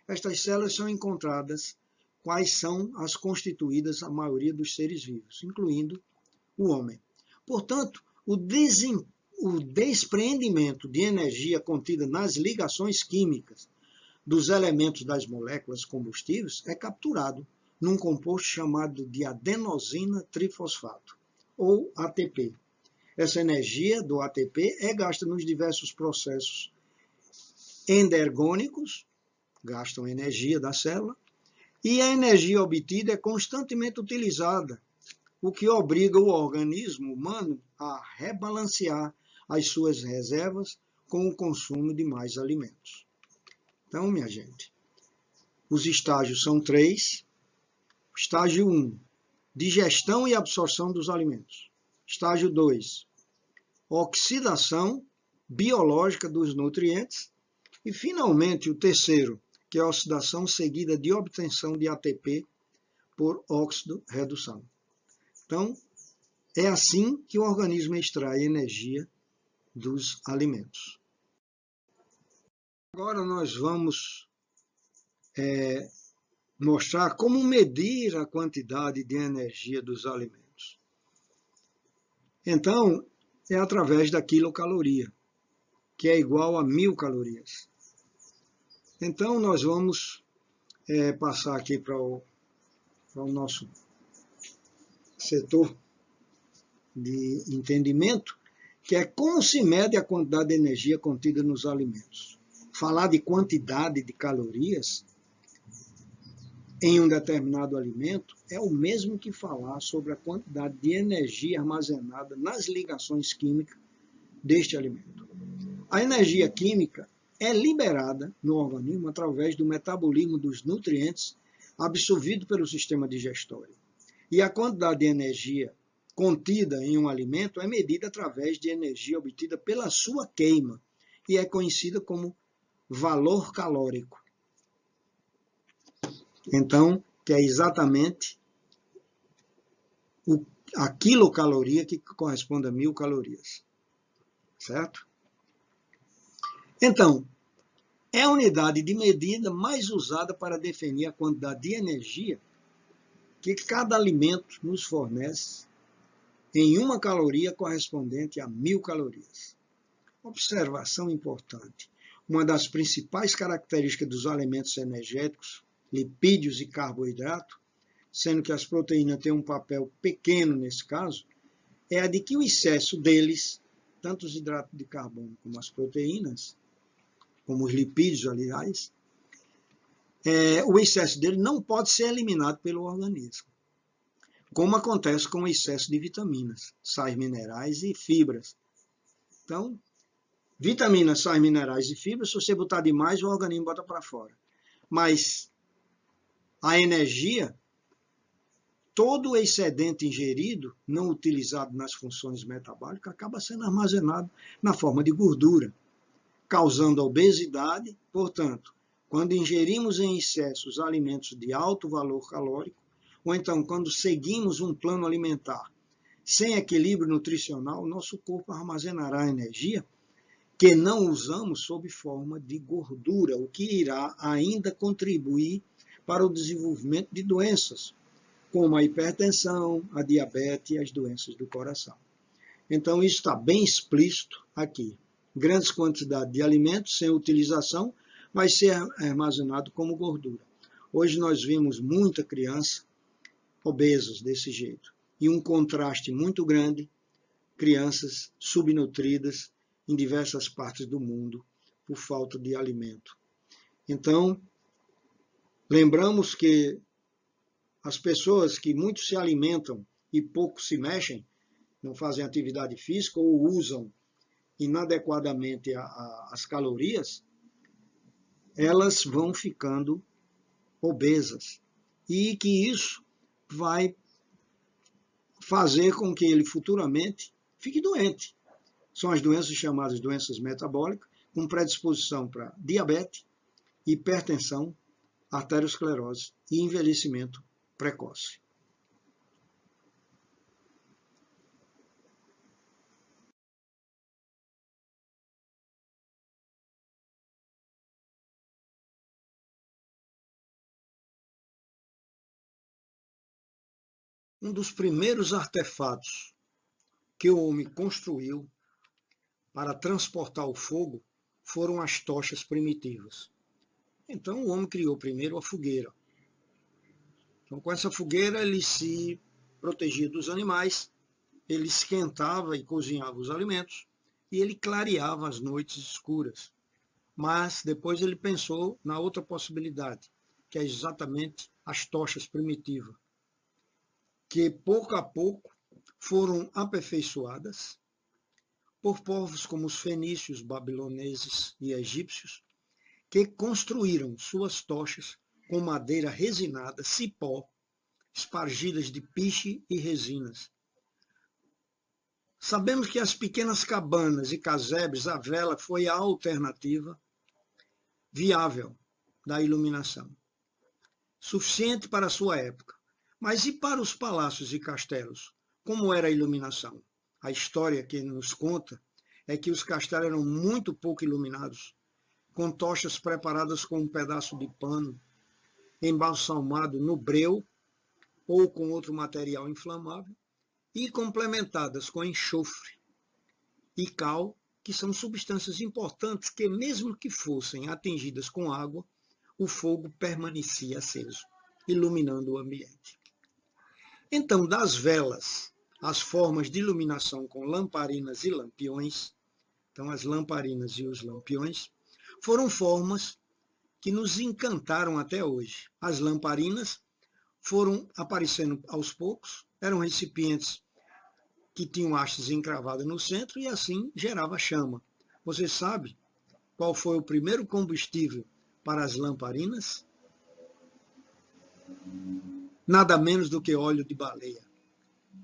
estas células são encontradas quais são as constituídas a maioria dos seres vivos, incluindo o homem. Portanto, o despreendimento de energia contida nas ligações químicas dos elementos das moléculas combustíveis é capturado num composto chamado de adenosina trifosfato, ou ATP. Essa energia do ATP é gasta nos diversos processos endergônicos, gastam energia da célula, e a energia obtida é constantemente utilizada, o que obriga o organismo humano a rebalancear as suas reservas com o consumo de mais alimentos. Então, minha gente, os estágios são 3. Estágio 1, digestão e absorção dos alimentos. Estágio 2, oxidação biológica dos nutrientes. E, finalmente, o terceiro, que é a oxidação seguida de obtenção de ATP por óxido-redução. Então, é assim que o organismo extrai energia dos alimentos. Agora nós vamos mostrar como medir a quantidade de energia dos alimentos. Então, é através da quilocaloria, que é igual a 1000 calorias. Então, nós vamos passar aqui para o nosso setor de entendimento, que é como se mede a quantidade de energia contida nos alimentos. Falar de quantidade de calorias em um determinado alimento é o mesmo que falar sobre a quantidade de energia armazenada nas ligações químicas deste alimento. A energia química é liberada no organismo através do metabolismo dos nutrientes absorvido pelo sistema digestório. E a quantidade de energia contida em um alimento é medida através de energia obtida pela sua queima e é conhecida como valor calórico. Então, que é exatamente a quilocaloria que corresponde a 1000 calorias. Certo? Então, é a unidade de medida mais usada para definir a quantidade de energia que cada alimento nos fornece em uma caloria correspondente a 1000 calorias. Observação importante. Uma das principais características dos alimentos energéticos, lipídios e carboidrato, sendo que as proteínas têm um papel pequeno nesse caso, é a de que o excesso deles, tanto os hidratos de carbono como as proteínas, como os lipídios, aliás, o excesso dele não pode ser eliminado pelo organismo, como acontece com o excesso de vitaminas, sais minerais e fibras. Então, vitaminas, sais minerais e fibras, se você botar demais, o organismo bota para fora. Mas a energia, todo o excedente ingerido, não utilizado nas funções metabólicas, acaba sendo armazenado na forma de gordura, causando a obesidade. Portanto, quando ingerimos em excesso os alimentos de alto valor calórico, ou então quando seguimos um plano alimentar sem equilíbrio nutricional, nosso corpo armazenará energia que não usamos sob forma de gordura, o que irá ainda contribuir para o desenvolvimento de doenças, como a hipertensão, a diabetes e as doenças do coração. Então, isso está bem explícito aqui. Grandes quantidades de alimentos sem utilização vai ser armazenado como gordura. Hoje nós vimos muita criança obesas desse jeito. E um contraste muito grande, crianças subnutridas em diversas partes do mundo por falta de alimento. Então, lembramos que as pessoas que muito se alimentam e pouco se mexem, não fazem atividade física ou usam inadequadamente as calorias, elas vão ficando obesas. E que isso vai fazer com que ele futuramente fique doente. São as doenças chamadas doenças metabólicas, com predisposição para diabetes, hipertensão, arteriosclerose e envelhecimento precoce. Um dos primeiros artefatos que o homem construiu para transportar o fogo foram as tochas primitivas. Então o homem criou primeiro a fogueira. Então com essa fogueira ele se protegia dos animais, ele esquentava e cozinhava os alimentos e ele clareava as noites escuras. Mas depois ele pensou na outra possibilidade, que é exatamente as tochas primitivas, que pouco a pouco foram aperfeiçoadas por povos como os fenícios, babiloneses e egípcios, que construíram suas tochas com madeira resinada, cipó, espargidas de piche e resinas. Sabemos que as pequenas cabanas e casebres, a vela foi a alternativa viável da iluminação, suficiente para a sua época. Mas e para os palácios e castelos? Como era a iluminação? A história que nos conta é que os castelos eram muito pouco iluminados, com tochas preparadas com um pedaço de pano, embalsamado no breu ou com outro material inflamável, e complementadas com enxofre e cal, que são substâncias importantes que, mesmo que fossem atingidas com água, o fogo permanecia aceso, iluminando o ambiente. Então, das velas, as formas de iluminação com lamparinas e lampiões, então as lamparinas e os lampiões, foram formas que nos encantaram até hoje. As lamparinas foram aparecendo aos poucos, eram recipientes que tinham hastes encravadas no centro e assim gerava chama. Você sabe qual foi o primeiro combustível para as lamparinas? Nada menos do que óleo de baleia.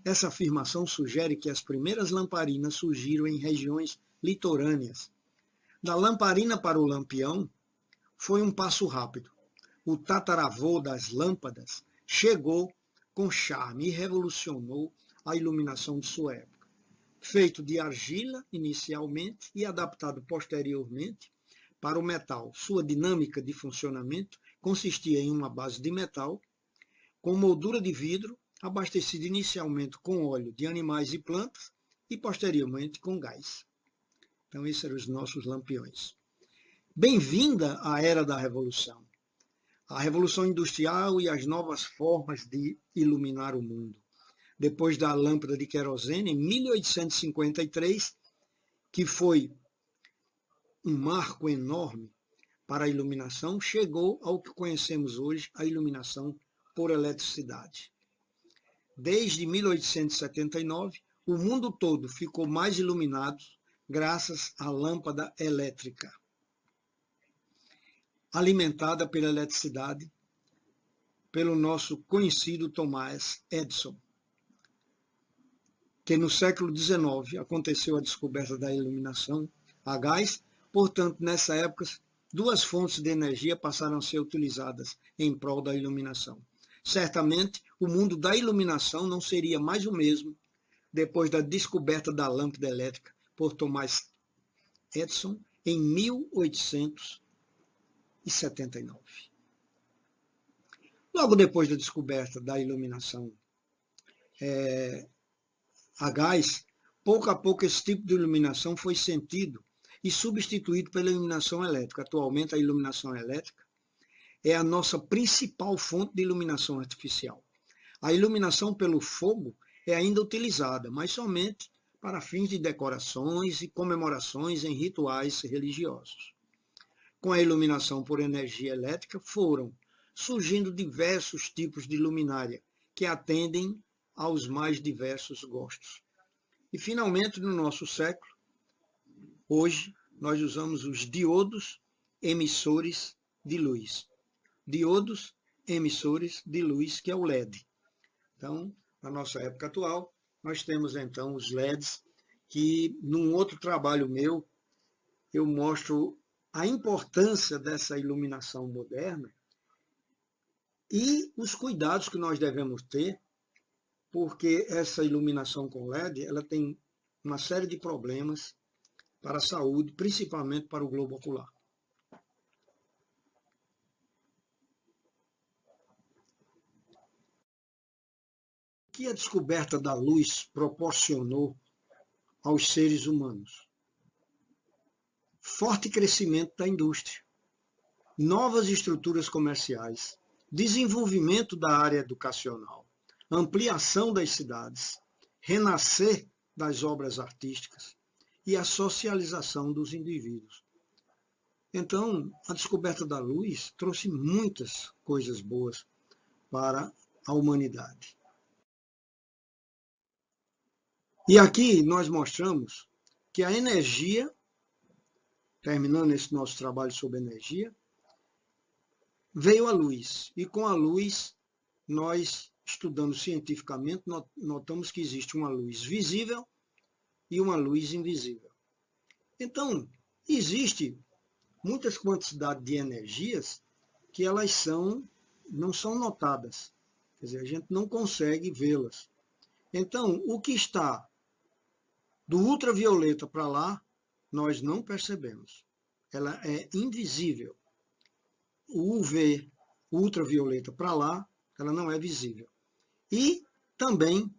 Essa afirmação sugere que as primeiras lamparinas surgiram em regiões litorâneas. Da lamparina para o lampião foi um passo rápido. O tataravô das lâmpadas chegou com charme e revolucionou a iluminação de sua época. Feito de argila inicialmente e adaptado posteriormente para o metal. Sua dinâmica de funcionamento consistia em uma base de metal com moldura de vidro, abastecida inicialmente com óleo de animais e plantas e posteriormente com gás. Então esses eram os nossos lampiões. Bem-vinda à Era da Revolução. A Revolução Industrial e as novas formas de iluminar o mundo. Depois da lâmpada de querosene, em 1853, que foi um marco enorme para a iluminação, chegou ao que conhecemos hoje, a iluminação por eletricidade. Desde 1879, o mundo todo ficou mais iluminado graças à lâmpada elétrica, alimentada pela eletricidade, pelo nosso conhecido Thomas Edison, que no século XIX aconteceu a descoberta da iluminação a gás. Portanto, nessa época, duas fontes de energia passaram a ser utilizadas em prol da iluminação. Certamente, o mundo da iluminação não seria mais o mesmo depois da descoberta da lâmpada elétrica por Thomas Edison em 1879. Logo depois da descoberta da iluminação a gás, pouco a pouco esse tipo de iluminação foi sentido e substituído pela iluminação elétrica. Atualmente, a iluminação elétrica é a nossa principal fonte de iluminação artificial. A iluminação pelo fogo é ainda utilizada, mas somente para fins de decorações e comemorações em rituais religiosos. Com a iluminação por energia elétrica, foram surgindo diversos tipos de luminária que atendem aos mais diversos gostos. E, finalmente, no nosso século, hoje, nós usamos os diodos emissores de luz. Diodos emissores de luz, que é o LED. Então, na nossa época atual, nós temos, então, os LEDs, que, num outro trabalho meu, eu mostro a importância dessa iluminação moderna e os cuidados que nós devemos ter, porque essa iluminação com LED ela tem uma série de problemas para a saúde, principalmente para o globo ocular. que a descoberta da luz proporcionou aos seres humanos? Forte crescimento da indústria, novas estruturas comerciais, desenvolvimento da área educacional, ampliação das cidades, renascer das obras artísticas e a socialização dos indivíduos. Então, a descoberta da luz trouxe muitas coisas boas para a humanidade. E aqui nós mostramos que a energia, terminando esse nosso trabalho sobre energia, veio a luz. E com a luz, nós, estudando cientificamente, notamos que existe uma luz visível e uma luz invisível. Então, existe muitas quantidades de energias que elas não são notadas. Quer dizer, a gente não consegue vê-las. Então, o que está do ultravioleta para lá, nós não percebemos. Ela é invisível. O UV, o ultravioleta para lá, ela não é visível. E também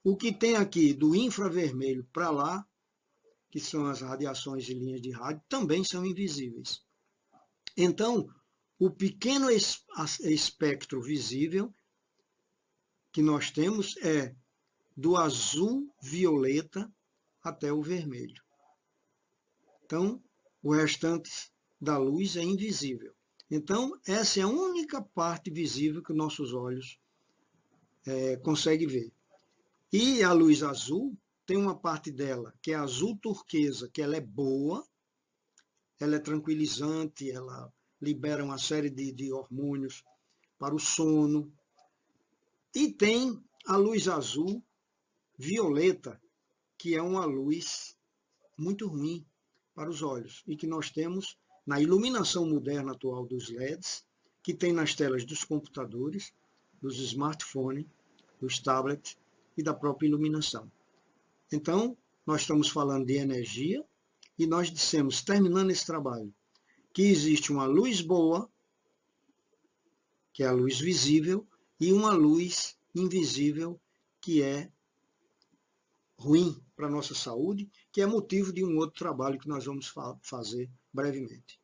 o que tem aqui do infravermelho para lá, que são as radiações de linhas de rádio, também são invisíveis. Então, o pequeno espectro visível que nós temos é do azul violeta até o vermelho. Então, o restante da luz é invisível. Então, essa é a única parte visível que nossos olhos conseguem ver. E a luz azul tem uma parte dela, que é azul turquesa, que ela é boa, ela é tranquilizante, ela libera uma série de hormônios para o sono. E tem a luz azul violeta, que é uma luz muito ruim para os olhos e que nós temos na iluminação moderna atual dos LEDs, que tem nas telas dos computadores, dos smartphones, dos tablets e da própria iluminação. Então, nós estamos falando de energia e nós dissemos, terminando esse trabalho, que existe uma luz boa, que é a luz visível, e uma luz invisível, que é ruim para a nossa saúde, que é motivo de um outro trabalho que nós vamos fazer brevemente.